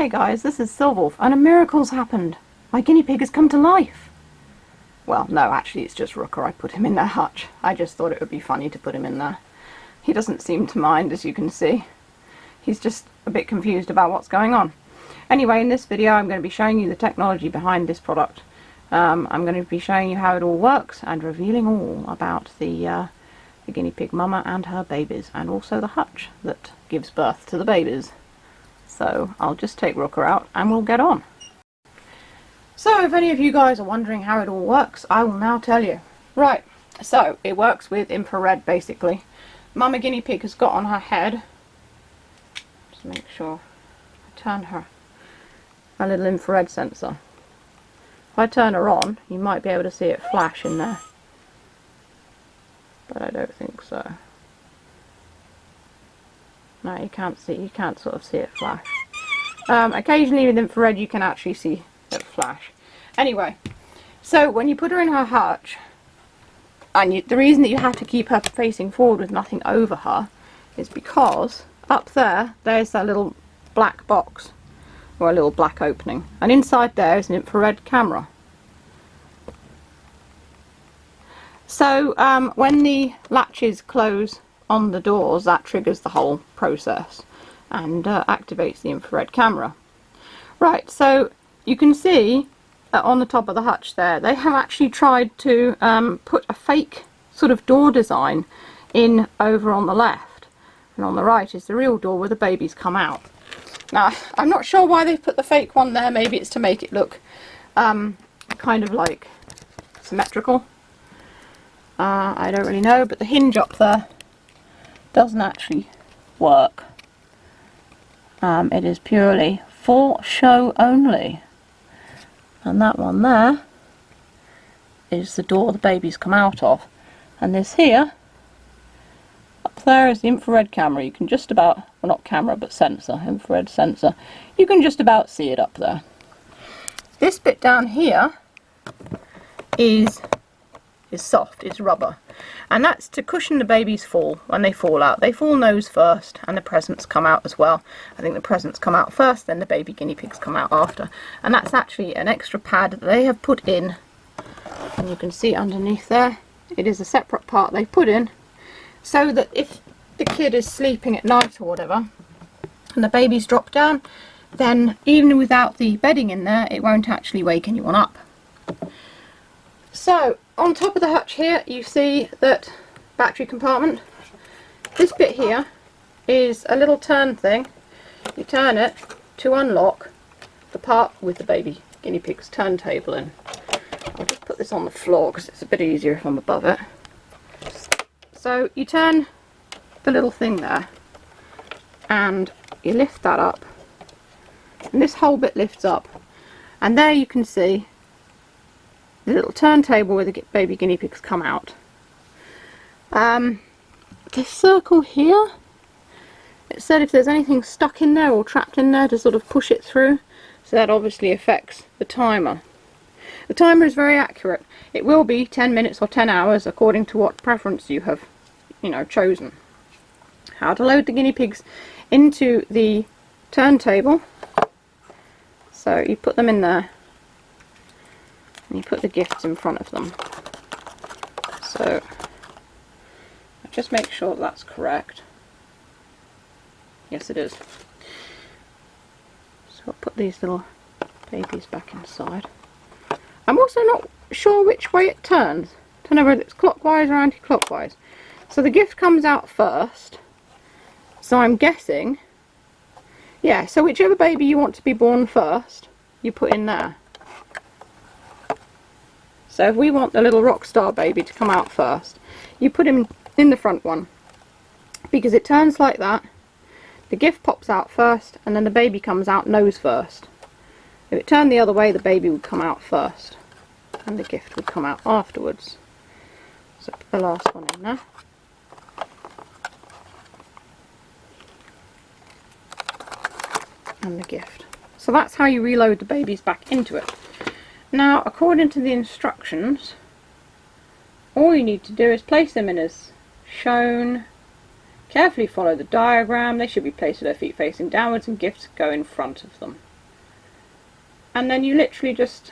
Hey guys, this is Silverwolf, and a miracle's happened. My guinea pig has come to life. Well, no, actually it's just Rooker. I put him in their hutch. I just thought it would be funny to put him in there. He doesn't seem to mind, as you can see. He's just a bit confused about what's going on. Anyway, in this video I'm going to be showing you the technology behind this product. I'm going to be showing you how it all works and revealing all about the guinea pig mama and her babies, and also the hutch that gives birth to the babies. So I'll just take Rooker out and we'll get on. So if any of you guys are wondering how it all works, I will now tell you. Right, so it works with infrared basically. Mama guinea pig has got on her head, just make sure I turn her, a little infrared sensor. If I turn her on, you might be able to see it flash in there, but I don't think so. No, you can't sort of see it flash. Occasionally with infrared you can actually see it flash. Anyway, so when you put her in her hutch, and the reason that you have to keep her facing forward with nothing over her is because up there's that little black box, or a little black opening, and inside there is an infrared camera. So when the latches close on the doors, that triggers the whole process and activates the infrared camera. Right, so you can see on the top of the hutch there, they have actually tried to put a fake sort of door design in over on the left, and on the right is the real door where the babies come out. Now, I'm not sure why they've put the fake one there. Maybe it's to make it look kind of like symmetrical. I don't really know, but the hinge up there doesn't actually work. It is purely for show only. And that one there is the door the babies come out of. And this here, up there, is the infrared camera. You can just about, well, not camera but sensor, infrared sensor. You can just about see it up there. This bit down here is soft, it's rubber, and that's to cushion the baby's fall when they fall out. They fall nose first and the presents come out as well. I think the presents come out first, then the baby guinea pigs come out after, and that's actually an extra pad that they have put in, and you can see underneath there it is a separate part they put in so that if the kid is sleeping at night or whatever and the baby's dropped down, then even without the bedding in there it won't actually wake anyone up. So on top of the hutch here you see that battery compartment. This bit here is a little turn thing. You turn it to unlock the part with the baby guinea pig's turntable in. I'll just put this on the floor because it's a bit easier if I'm above it. So you turn the little thing there and you lift that up, and this whole bit lifts up, and there you can see the little turntable where the baby guinea pigs come out. This circle here, it said if there's anything stuck in there or trapped in there to sort of push it through, so that obviously affects the timer. The timer is very accurate. It will be 10 minutes or 10 hours according to what preference you have, chosen. How to load the guinea pigs into the turntable. So you put them in there, and you put the gifts in front of them. So just make sure that's correct. Yes, it is. So I'll put these little babies back inside. I'm also not sure which way it turns. I don't know whether it's clockwise or anti-clockwise. So the gift comes out first. So I'm guessing, yeah, so whichever baby you want to be born first, you put in there. So if we want the little rock star baby to come out first, you put him in the front one, because it turns like that. The gift pops out first and then the baby comes out nose first. If it turned the other way, the baby would come out first and the gift would come out afterwards. So put the last one in there. And the gift. So that's how you reload the babies back into it. Now, according to the instructions, all you need to do is place them in as shown. Carefully follow the diagram. They should be placed with their feet facing downwards and gifts go in front of them. and then you literally just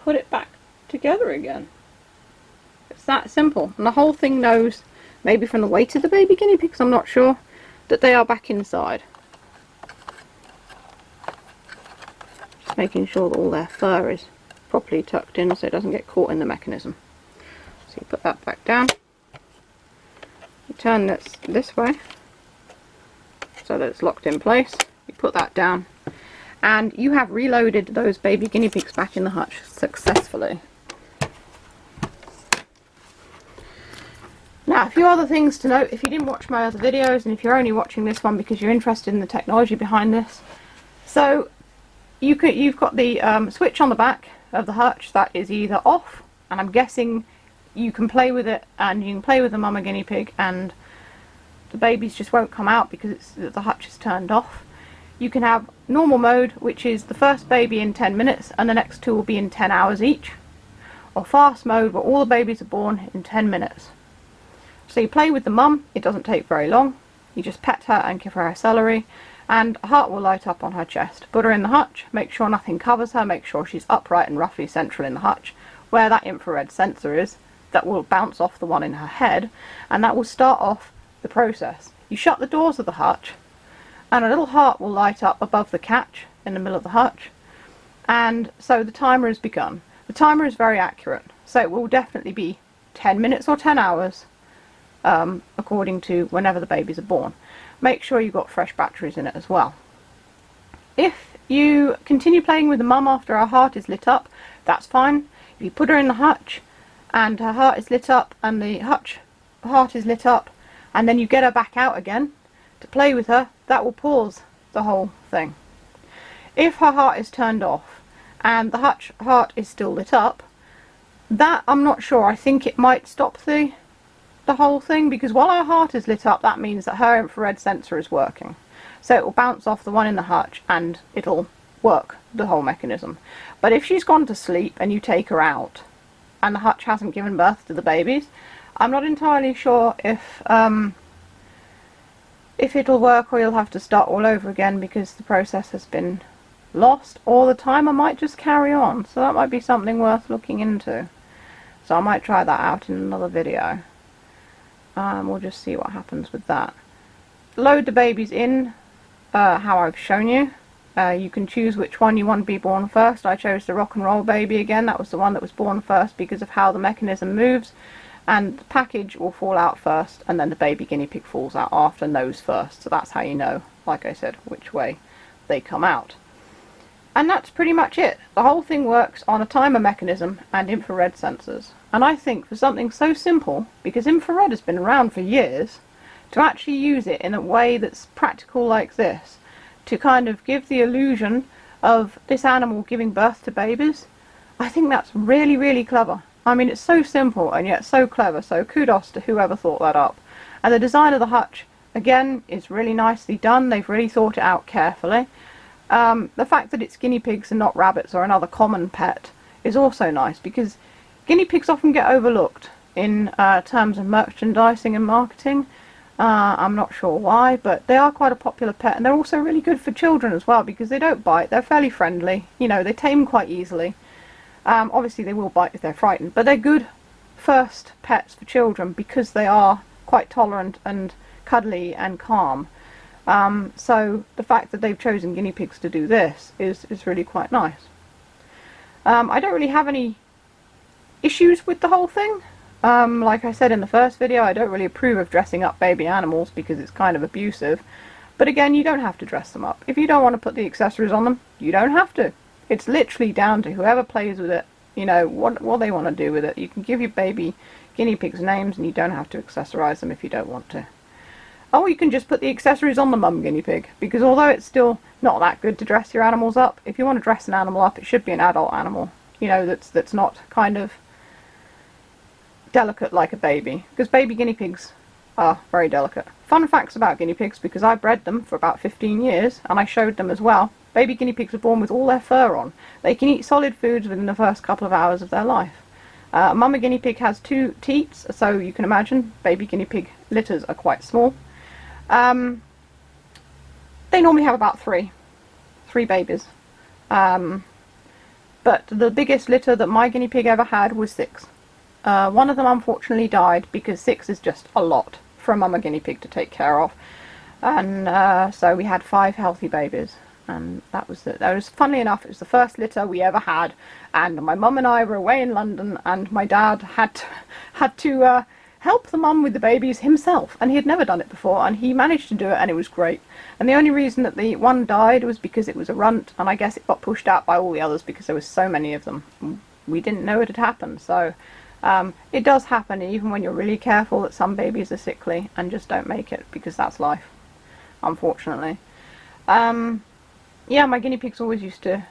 put it back together again. It's that simple, and the whole thing knows, maybe from the weight of the baby guinea pigs, I'm not sure, that they are back inside. Just making sure that all their fur is properly tucked in so it doesn't get caught in the mechanism. So you put that back down, you turn this way so that it's locked in place, you put that down, and you have reloaded those baby guinea pigs back in the hutch successfully. Now, a few other things to note if you didn't watch my other videos, and if you're only watching this one because you're interested in the technology behind this. So you've got the switch on the back of the hutch that is either off, and I'm guessing you can play with it, and you can play with the mama guinea pig and the babies just won't come out because the hutch is turned off. You can have normal mode, which is the first baby in 10 minutes and the next two will be in 10 hours each, or fast mode where all the babies are born in 10 minutes. So you play with the mum, it doesn't take very long, you just pet her and give her her celery, and a heart will light up on her chest. Put her in the hutch, make sure nothing covers her, make sure she's upright and roughly central in the hutch, where that infrared sensor is, that will bounce off the one in her head, and that will start off the process. You shut the doors of the hutch, and a little heart will light up above the catch in the middle of the hutch, and so the timer has begun. The timer is very accurate, so it will definitely be 10 minutes or 10 hours, according to whenever the babies are born. Make sure you've got fresh batteries in it as well. If you continue playing with the mum after her heart is lit up, that's fine. If you put her in the hutch and her heart is lit up and the heart is lit up, and then you get her back out again to play with her, that will pause the whole thing. If her heart is turned off and the heart is still lit up, that I'm not sure. I think it might stop the whole thing, because while her heart is lit up, that means that her infrared sensor is working. So it will bounce off the one in the hutch and it'll work the whole mechanism. But if she's gone to sleep and you take her out and the hutch hasn't given birth to the babies, I'm not entirely sure if it'll work, or you'll have to start all over again because the process has been lost, or the timer might just carry on. So that might be something worth looking into. So I might try that out in another video. We'll just see what happens with that. Load the babies in how I've shown you. You can choose which one you want to be born first. I chose the rock and roll baby again. That was the one that was born first because of how the mechanism moves, and the package will fall out first and then the baby guinea pig falls out after, nose first. So that's how you know, like I said, which way they come out. And that's pretty much it. The whole thing works on a timer mechanism and infrared sensors. And I think for something so simple, because infrared has been around for years, to actually use it in a way that's practical like this, to kind of give the illusion of this animal giving birth to babies, I think that's really, really clever. I mean, it's so simple and yet so clever, so kudos to whoever thought that up. And the design of the hutch, again, is really nicely done. They've really thought it out carefully. The fact that it's guinea pigs and not rabbits or another common pet is also nice, because guinea pigs often get overlooked in terms of merchandising and marketing. I'm not sure why, but they are quite a popular pet, and they're also really good for children as well, because they don't bite, they're fairly friendly, you know, they tame quite easily. Obviously they will bite if they're frightened, but they're good first pets for children because they are quite tolerant and cuddly and calm. So the fact that they've chosen guinea pigs to do this is really quite nice. I don't really have any issues with the whole thing. Like I said in the first video, I don't really approve of dressing up baby animals because it's kind of abusive. But again, you don't have to dress them up. If you don't want to put the accessories on them, you don't have to. It's literally down to whoever plays with it, you know, what they want to do with it. You can give your baby guinea pigs names and you don't have to accessorize them if you don't want to. Or you can just put the accessories on the mum guinea pig, because although it's still not that good to dress your animals up, if you want to dress an animal up, it should be an adult animal, you know, that's not kind of delicate like a baby, because baby guinea pigs are very delicate. Fun facts about guinea pigs, because I bred them for about 15 years and I showed them as well. Baby guinea pigs are born with all their fur on. They can eat solid foods within the first couple of hours of their life. Mama guinea pig has 2 teats, so you can imagine baby guinea pig litters are quite small. They normally have about 3 3 babies. But the biggest litter that my guinea pig ever had was 6. One of them unfortunately died because 6 is just a lot for a mama guinea pig to take care of. And so we had 5 healthy babies. And that was funnily enough, it was the first litter we ever had. And my mum and I were away in London, and my dad had to help the mum with the babies himself, and he had never done it before, and he managed to do it, and it was great. And the only reason that the one died was because it was a runt, and I guess it got pushed out by all the others because there was so many of them. We didn't know it had happened. So it does happen, even when you're really careful, that some babies are sickly and just don't make it, because that's life, unfortunately. Yeah, my guinea pigs always used to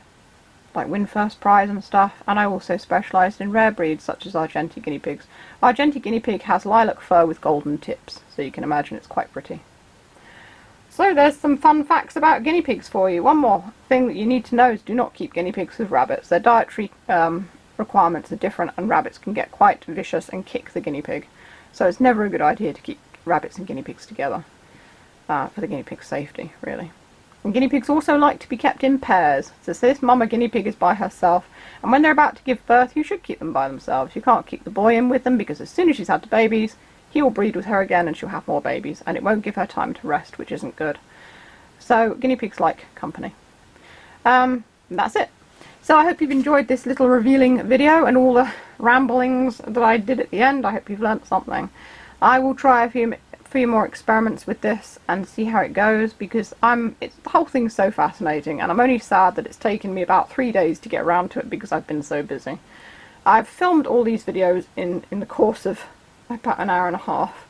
like win first prize and stuff, and I also specialised in rare breeds such as Argentine guinea pigs. Argentine guinea pig has lilac fur with golden tips, so you can imagine it's quite pretty. So there's some fun facts about guinea pigs for you. One more thing that you need to know is do not keep guinea pigs with rabbits. Their dietary requirements are different, and rabbits can get quite vicious and kick the guinea pig. So it's never a good idea to keep rabbits and guinea pigs together, for the guinea pig's safety, really. And guinea pigs also like to be kept in pairs. So say this mama guinea pig is by herself, and when they're about to give birth, you should keep them by themselves. You can't keep the boy in with them, because as soon as she's had the babies, he will breed with her again and she'll have more babies, and it won't give her time to rest, which isn't good. So guinea pigs like company. That's it. So I hope you've enjoyed this little revealing video and all the ramblings that I did at the end. I hope you've learnt something. I will try a few more experiments with this and see how it goes, because the whole thing's so fascinating, and I'm only sad that it's taken me about 3 days to get around to it because I've been so busy. I've filmed all these videos in the course of about an hour and a half,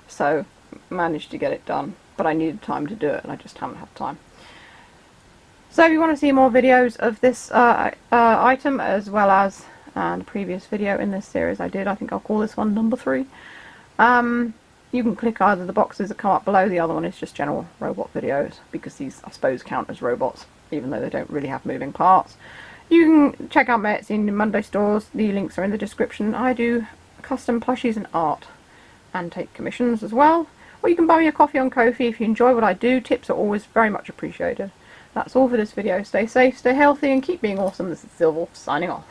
so managed to get it done, but I needed time to do it and I just haven't had time. So if you want to see more videos of this item, as well as the previous video in this series I think I'll call this one number 3. You can click either the boxes that come up below. The other one is just general robot videos, because these I suppose count as robots, even though they don't really have moving parts. You can check out my Etsy and Monday stores. The links are in the description. I do custom plushies and art, and take commissions as well. Or you can buy me a coffee on Ko-fi if you enjoy what I do. Tips are always very much appreciated. That's all for this video. Stay safe, stay healthy, and keep being awesome. This is Silver, signing off.